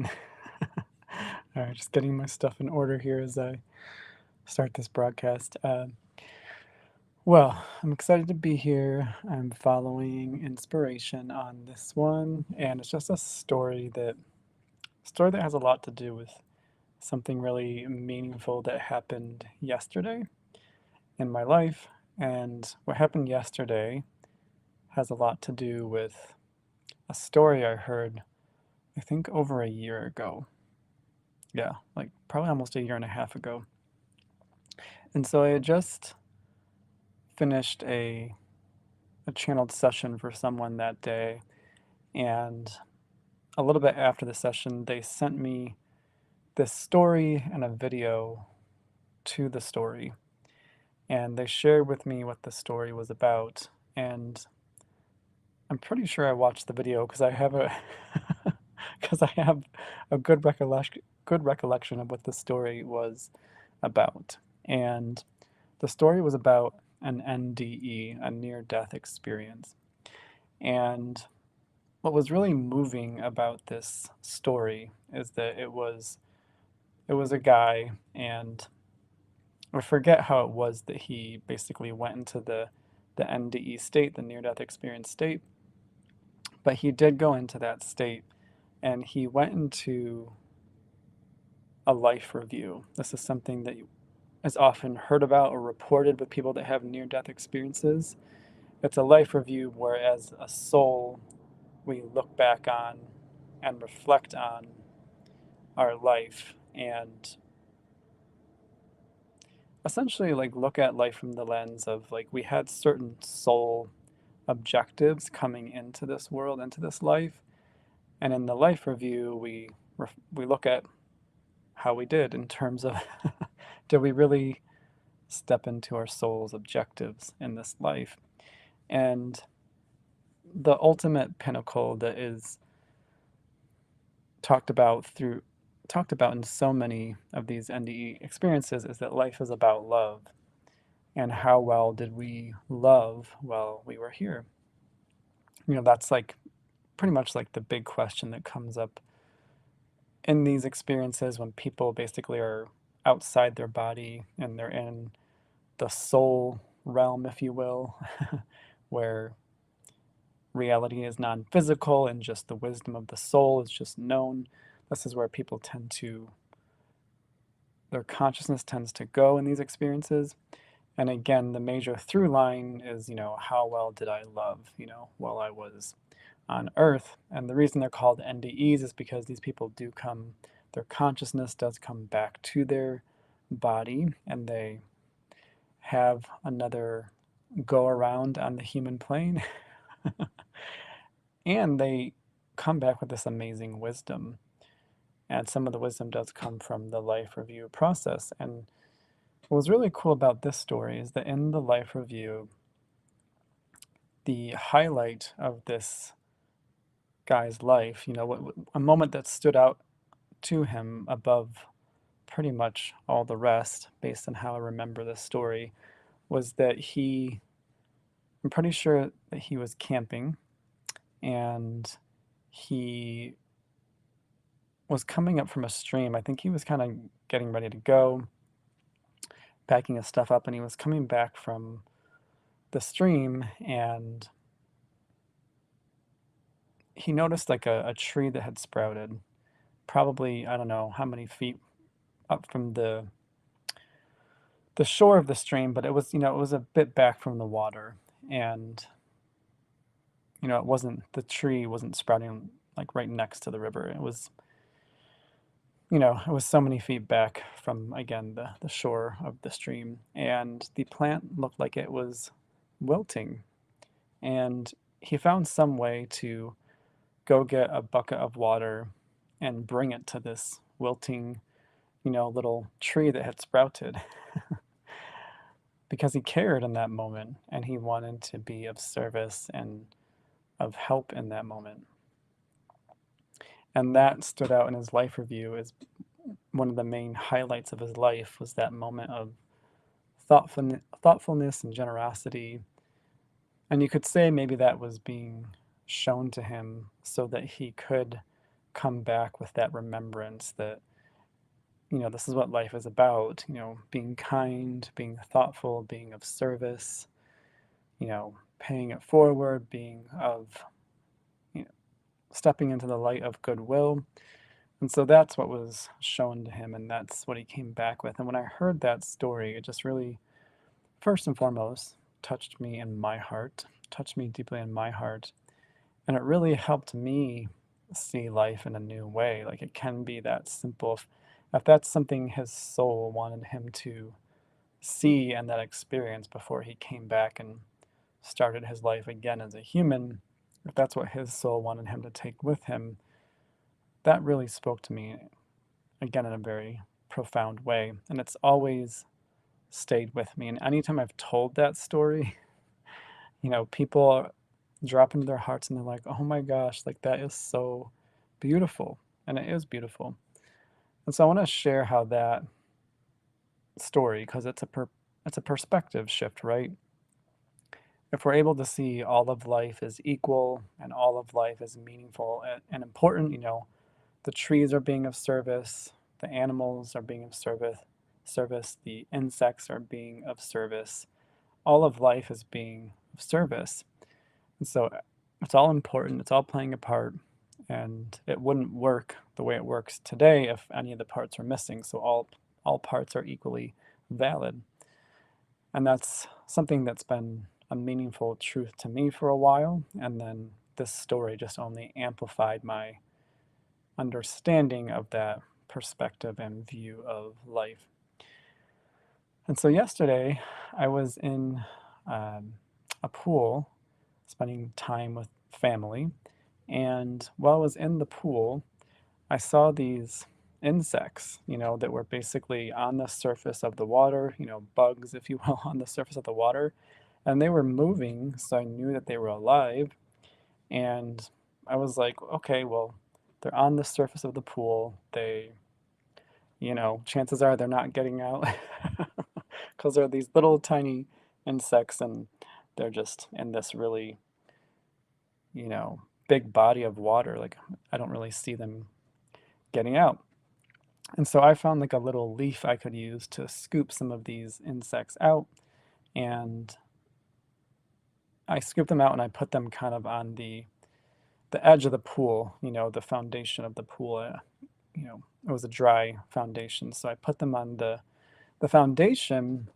going? All right, just getting my stuff in order here as I start this broadcast. Well, I'm excited to be here. I'm following inspiration on this one, and it's just a story that has a lot to do with something really meaningful that happened yesterday in my life. And what happened yesterday has a lot to do with a story I heard, I think, over a year ago. Yeah, like probably almost a year and a half ago. And so I had just finished a channeled session for someone that day, and a little bit after the session, they sent me this story and a video to the story, and they shared with me what the story was about. And I'm pretty sure I watched the video because I have a because I have a good recollection of what the story was about. And the story was about an NDE, a near death experience. And what was really moving about this story is that it was a guy, and I forget how it was that he basically went into the NDE state, the near death experience state, but he did go into that state, and he went into a life review. This is something that is often heard about or reported with people that have near death experiences. It's a life review where, as a soul, we look back on and reflect on our life and essentially like look at life from the lens of like we had certain soul objectives coming into this world, into this life, and in the life review we look at how we did in terms of did we really step into our soul's objectives in this life. And the ultimate pinnacle that is talked about through talked about in so many of these NDE experiences is that life is about love, and how well did we love while we were here. That's like pretty much like the big question that comes up in these experiences when people basically are outside their body and they're in the soul realm, if you will, where reality is non-physical and just the wisdom of the soul is just known. This is where people tend to, their consciousness tends to go in these experiences. And again, the major through line is, how well did I love, while I was on Earth? And the reason they're called NDEs is because these people do come, their consciousness does come back to their body, and they have another go around on the human plane. And they come back with this amazing wisdom. And some of the wisdom does come from the life review process. And what was really cool about this story is that in the life review, the highlight of this guy's life, a moment that stood out to him above pretty much all the rest, based on how I remember this story, was that I'm pretty sure that he was camping, and he was coming up from a stream. I think he was kind of getting ready to go, packing his stuff up, and he was coming back from the stream, and he noticed like a tree that had sprouted, probably, I don't know how many feet up from the shore of the stream, but it was a bit back from the water. And the tree wasn't sprouting like right next to the river. It was so many feet back from, again, the shore of the stream, and the plant looked like it was wilting. And he found some way to go get a bucket of water and bring it to this wilting, little tree that had sprouted because he cared in that moment and he wanted to be of service and of help in that moment. And that stood out in his life review as one of the main highlights of his life was that moment of thoughtfulness and generosity. And you could say maybe that was being shown to him so that he could come back with that remembrance that, this is what life is about, being kind, being thoughtful, being of service, paying it forward, being of, you know, stepping into the light of goodwill. And so that's what was shown to him, and that's what he came back with. And when I heard that story, it just really, first and foremost, touched me in my heart, touched me deeply in my heart. And it really helped me see life in a new way. Like it can be that simple. If that's something his soul wanted him to see and that experience before he came back and started his life again as a human, if that's what his soul wanted him to take with him, that really spoke to me again in a very profound way. And it's always stayed with me. And anytime I've told that story, people drop into their hearts and they're like, oh my gosh, like that is so beautiful. And it is beautiful. And so I want to share how that story, because it's a perspective shift, right? If we're able to see all of life as equal and all of life as meaningful and important, the trees are being of service, the animals are being of service, the insects are being of service, all of life is being of service. And so it's all important, it's all playing a part, and it wouldn't work the way it works today if any of the parts are missing. So all parts are equally valid. And that's something that's been a meaningful truth to me for a while. And then this story just only amplified my understanding of that perspective and view of life. And so yesterday, I was in a pool spending time with family. And while I was in the pool, I saw these insects, that were basically on the surface of the water, bugs, if you will, on the surface of the water. And they were moving, so I knew that they were alive. And I was like, okay, well, they're on the surface of the pool. Chances are they're not getting out because they're these little tiny insects and they're just in this really, big body of water. Like, I don't really see them getting out. And so I found like a little leaf I could use to scoop some of these insects out. And I scooped them out and I put them kind of on the edge of the pool, the foundation of the pool. It was a dry foundation. So I put them on the foundation.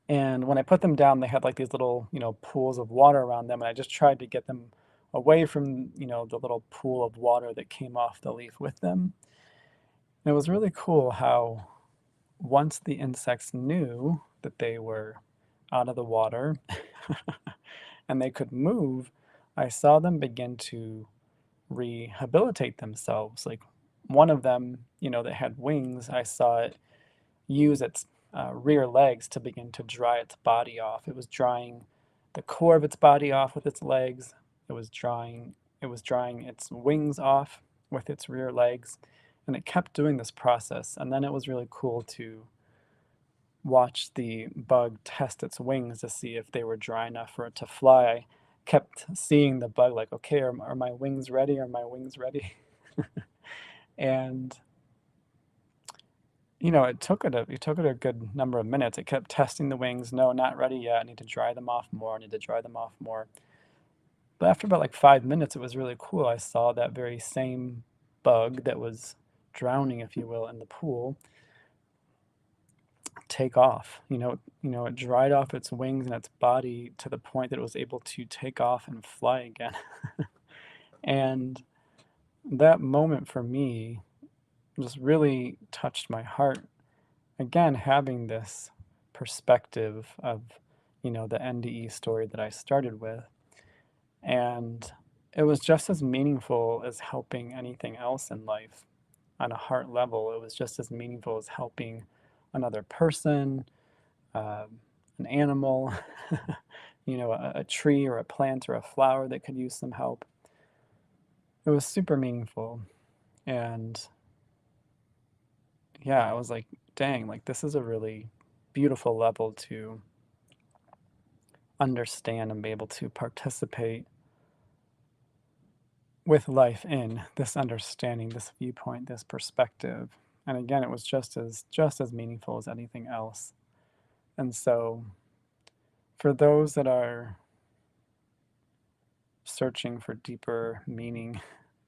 And when I put them down, they had like these little, pools of water around them. And I just tried to get them away from, the little pool of water that came off the leaf with them. And it was really cool how once the insects knew that they were out of the water and they could move, I saw them begin to rehabilitate themselves. Like one of them, that had wings, I saw it use its rear legs to begin to dry its body off. It was drying the core of its body off with its legs. It was drying its wings off with its rear legs, and it kept doing this process. And then it was really cool to watch the bug test its wings to see if they were dry enough for it to fly. I kept seeing the bug like, okay, are my wings ready? Are my wings ready? And it took it a good number of minutes. It kept testing the wings. No, not ready yet. I need to dry them off more. I need to dry them off more. But after about like 5 minutes, it was really cool. I saw that very same bug that was drowning, if you will, in the pool take off. It dried off its wings and its body to the point that it was able to take off and fly again. And that moment for me just really touched my heart. Again, having this perspective of, the NDE story that I started with. And it was just as meaningful as helping anything else in life on a heart level. It was just as meaningful as helping another person, an animal, a tree or a plant or a flower that could use some help. It was super meaningful. And yeah, I was like, dang, like this is a really beautiful level to understand and be able to participate with life in this understanding, this viewpoint, this perspective. And again, it was just as meaningful as anything else. And so for those that are searching for deeper meaning,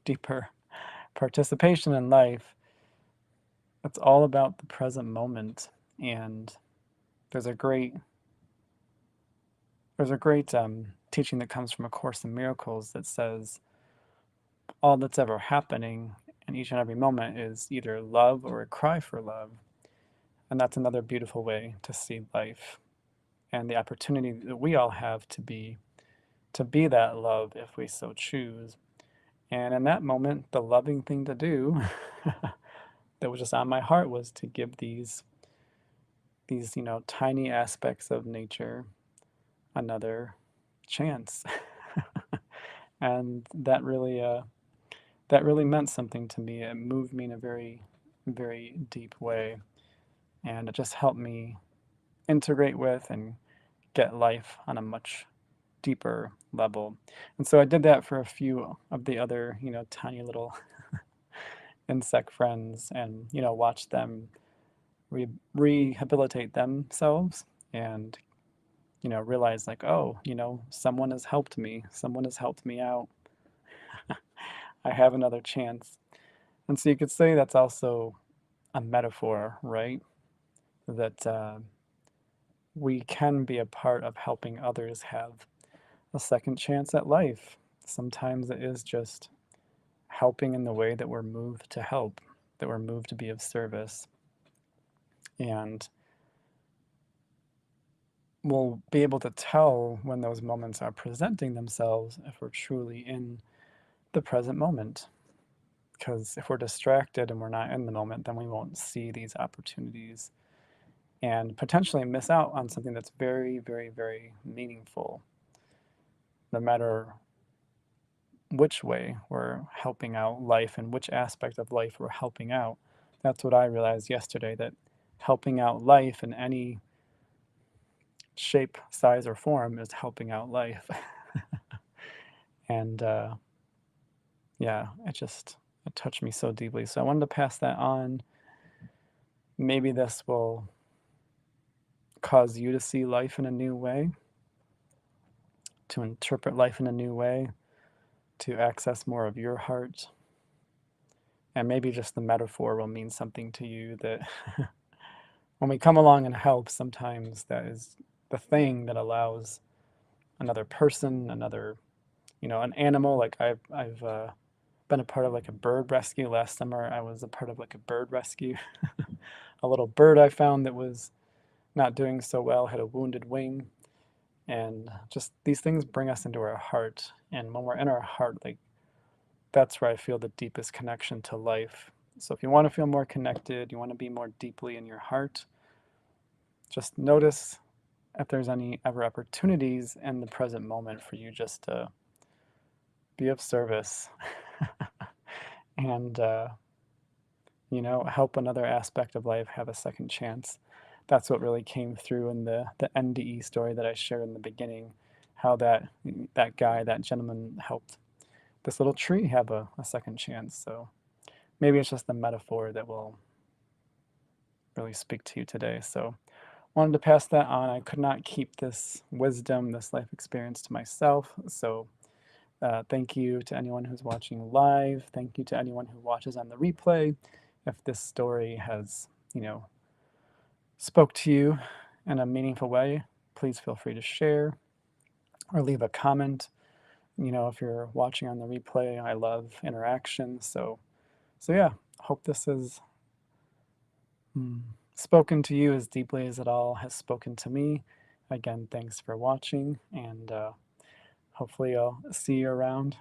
deeper participation in life, it's all about the present moment. And there's a great teaching that comes from A Course in Miracles that says all that's ever happening in each and every moment is either love or a cry for love. And that's another beautiful way to see life and the opportunity that we all have to be that love if we so choose. And in that moment, the loving thing to do that was just on my heart was to give these tiny aspects of nature another chance. And that really meant something to me. It moved me in a very, very deep way, and it just helped me integrate with and get life on a much deeper level. And so I did that for a few of the other, tiny little insect friends, and watch them rehabilitate themselves, and realize like, oh, someone has helped me. Someone has helped me out. I have another chance. And so you could say that's also a metaphor, right? That we can be a part of helping others have a second chance at life. Sometimes it is just helping in the way that we're moved to help, that we're moved to be of service. And we'll be able to tell when those moments are presenting themselves if we're truly in the present moment. Because if we're distracted and we're not in the moment, then we won't see these opportunities and potentially miss out on something that's very, very, very meaningful, no matter which way we're helping out life and which aspect of life we're helping out. That's what I realized yesterday, that helping out life in any shape, size, or form is helping out life. And yeah, it touched me so deeply. So I wanted to pass that on. Maybe this will cause you to see life in a new way, to interpret life in a new way, to access more of your heart. And maybe just the metaphor will mean something to you, that when we come along and help, sometimes that is the thing that allows another person, an animal. Like I've been a part of like a bird rescue. Last summer, I was a part of like a bird rescue. A little bird I found that was not doing so well, had a wounded wing. And just these things bring us into our heart. And when we're in our heart, like, that's where I feel the deepest connection to life. So if you want to feel more connected, you want to be more deeply in your heart, just notice if there's any ever opportunities in the present moment for you just to be of service and help another aspect of life have a second chance. That's what really came through in the NDE story that I shared in the beginning, how that gentleman helped this little tree have a second chance. So maybe it's just the metaphor that will really speak to you today. So wanted to pass that on. I could not keep this wisdom, this life experience to myself. So thank you to anyone who's watching live. Thank you to anyone who watches on the replay. If this story has, spoke to you in a meaningful way, please feel free to share or leave a comment. If you're watching on the replay, I love interaction. So yeah, hope this has spoken to you as deeply as it all has spoken to me. Again, thanks for watching, and hopefully I'll see you around